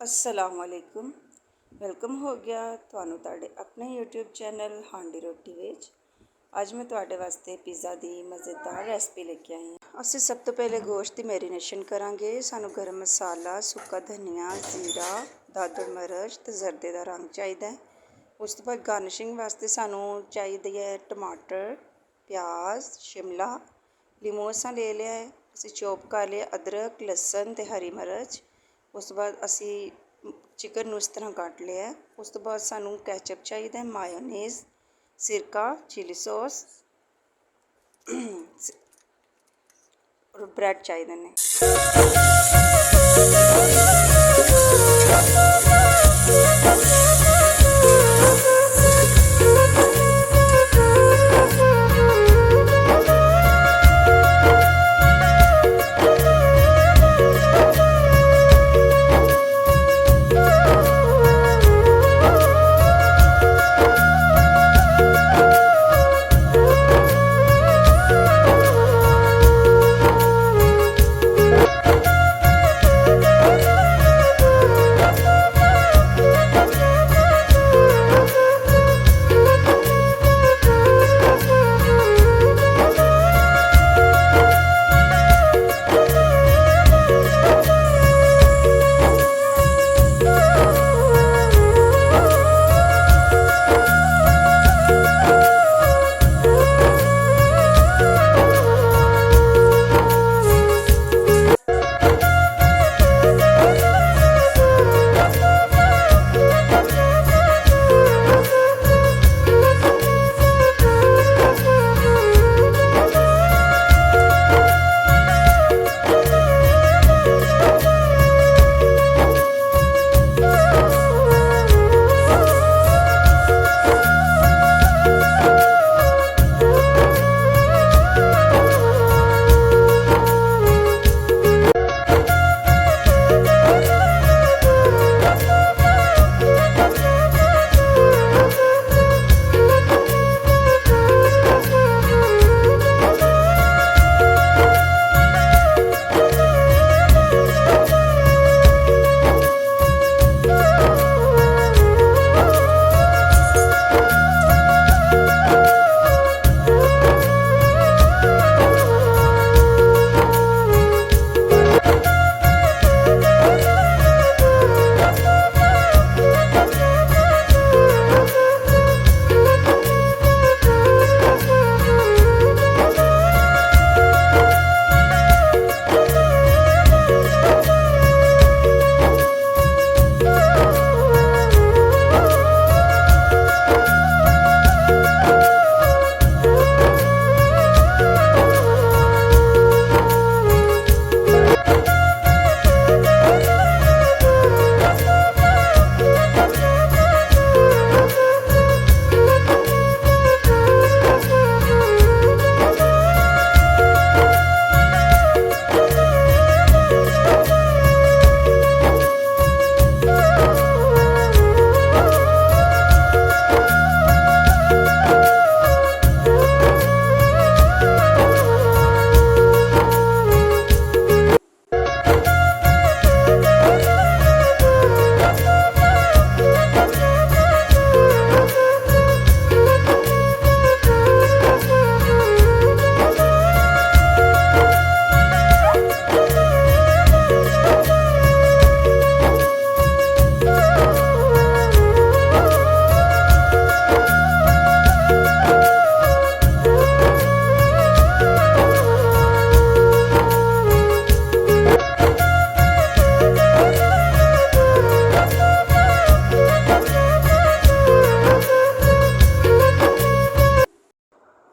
अस्सलामुअलैकुम। वेलकम हो गया ਤੁਹਾਨੂੰ ਤੁਹਾਡੇ ਆਪਣੇ YouTube ਚੈਨਲ ਹਾਂਡੀ ਰੋਟੀ ਵਿੱਚ। ਅੱਜ ਮੈਂ ਤੁਹਾਡੇ ਵਾਸਤੇ ਪੀਜ਼ਾ ਦੀ ਮਜ਼ੇਦਾਰ ਰੈਸਪੀ ਲੈ ਕੇ ਆਈ ਹਾਂ। ਅਸੀਂ ਸਭ ਤੋਂ ਪਹਿਲੇ ਗੋਸ਼ਤ ਦੀ ਮੈਰੀਨੇਸ਼ਨ ਕਰਾਂਗੇ। ਸਾਨੂੰ ਗਰਮ ਮਸਾਲਾ, ਸੁੱਕਾ ਧਨੀਆ, ਜ਼ੀਰਾ, ਦਾਦਰ ਮਿਰਚ ਤੇ ਜ਼ਰਦੇ ਦਾ ਰੰਗ ਚਾਹੀਦਾ ਹੈ। ਉਸ ਤੋਂ ਬਾਅਦ ਗਾਰਨਿਸ਼ਿੰਗ ਵਾਸਤੇ ਸਾਨੂੰ ਚਾਹੀਦੀ ਹੈ ਟਮਾਟਰ, ਪਿਆਜ਼, ਸ਼ਿਮਲਾ, ਲਿਮੋਸਾ ਲੈ ਲਿਆ ਹੈ। ਅਸੀਂ ਚੌਪ ਕਰ ਲਿਆ ਅਦਰਕ, ਲਸਣ ਤੇ ਹਰੀ ਮਿਰਚ। ਉਸ ਤੋਂ ਬਾਅਦ ਅਸੀਂ ਚਿਕਨ ਨੂੰ ਇਸ ਤਰ੍ਹਾਂ ਕੱਟ ਲਿਆ। ਉਸ ਤੋਂ ਬਾਅਦ ਸਾਨੂੰ ਕੈਚਅਪ ਚਾਹੀਦਾ, ਮਾਇਓਨੀਜ਼, ਸਿਰਕਾ, ਚਿਲੀ ਸੌਸ ਔਰ ਬ੍ਰੈਡ ਚਾਹੀਦੇ ਨੇ।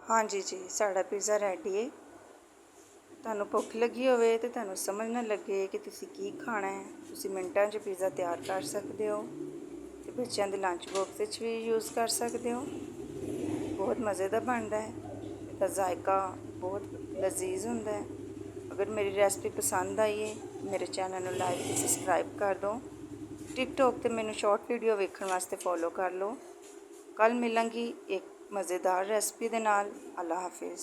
ਹਾਂਜੀ ਜੀ, ਸਾਡਾ ਪੀਜ਼ਾ ਰੈਡੀ ਹੈ। ਤੁਹਾਨੂੰ ਭੁੱਖ ਲੱਗੀ ਹੋਵੇ ਤੇ ਤੁਹਾਨੂੰ ਸਮਝ ਨਾ ਲੱਗੇ ਕਿ ਤੁਸੀਂ ਕੀ ਖਾਣਾ ਹੈ, ਤੁਸੀਂ ਮਿੰਟਾਂ 'ਚ ਪੀਜ਼ਾ ਤਿਆਰ ਕਰ ਸਕਦੇ ਹੋ ਤੇ ਬੱਚਿਆਂ ਦੇ ਲੰਚ ਬਾਕਸ ਵਿੱਚ ਵੀ ਯੂਜ਼ ਕਰ ਸਕਦੇ ਹੋ। ਬਹੁਤ ਮਜ਼ੇ ਦਾ ਬਣਦਾ ਹੈ, ਇਹਦਾ ਜ਼ਾਇਕਾ ਬਹੁਤ ਲਜ਼ੀਜ਼ ਹੁੰਦਾ ਹੈ। ਅਗਰ ਮੇਰੀ ਰੈਸਪੀ ਪਸੰਦ ਆਈ ਹੈ ਮੇਰੇ ਚੈਨਲ ਨੂੰ ਲਾਈਕ ਤੇ ਸਬਸਕ੍ਰਾਈਬ ਕਰ ਦਿਓ। ਟਿਕਟੋਕ ਤੇ ਮੈਨੂੰ ਸ਼ਾਰਟ ਵੀਡੀਓ ਵੇਖਣ ਵਾਸਤੇ ਫੋਲੋ ਕਰ ਲਓ। ਕੱਲ ਮਿਲਾਂਗੀ ਇੱਕ ਮਜ਼ੇਦਾਰ ਰੈਸਪੀ ਦੇ ਨਾਲ। ਅੱਲਾ ਹਾਫਿਜ਼।